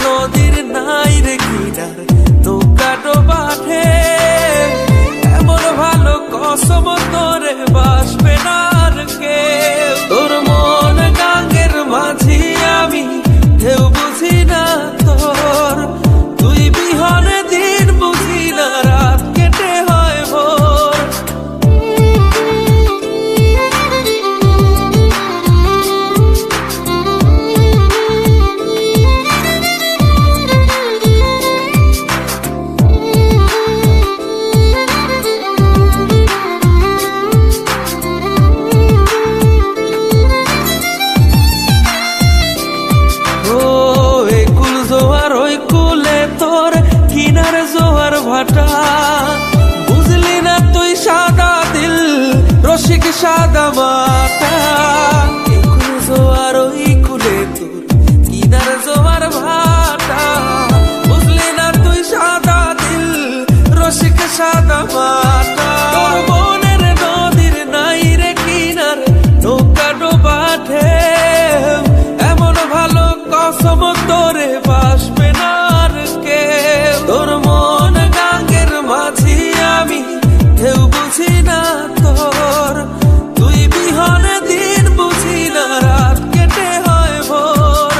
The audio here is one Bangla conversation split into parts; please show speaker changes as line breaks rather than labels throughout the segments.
নদীর নাই রে কিনার নৌকা ডোবাঠে এমন ভালো কসম তোরে বাসবে না আর কেউ। তোর মন গাঙ্গের মাঝি আমি ঢেউ বুঝি না তোর, তুই বিহনে দিন বুঝি না রাত কেটে হয় ভোর। কিনার জোয়ার ভাটা বুঝলি না তুই সাদা দিল রসিক সাদা মাটা। কুল জোয়ার ওই কুলে তোর কিনার জোয়ার ভাটা বুঝলি না তুই সাদা দিল রসিক সাদা মাটা। তোর মনের নদীর নাই রে কিনার নৌকা ডোবাঠে এমন ভালো কসম তোরে বাসবে না আর কেউ। তোর মন গাঙ্গের মাঝি আমি ঢেউ বুঝি না তোর, তুই বিহনে দিন বুঝি না রাত কেটে হয় ভোর।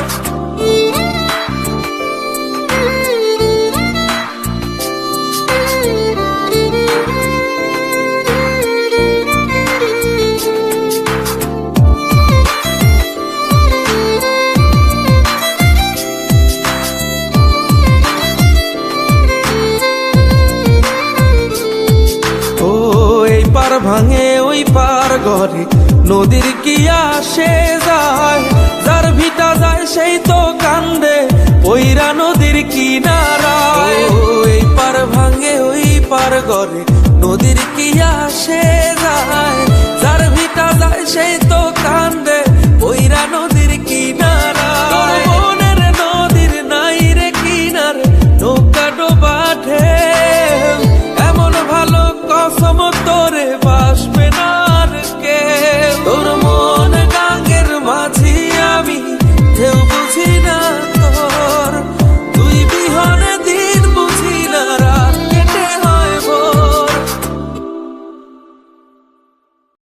পার ভাঙে ওই পার ঘরে নদীর কি আসে যায়, যার ভিটা যায় সেই তো কান্দে ওইরা নদীর কিনারায়। ওই পার ভাঙে ওই পার ঘরে নদীর কি আসে যায়, যার ভিটা যায় সেই তো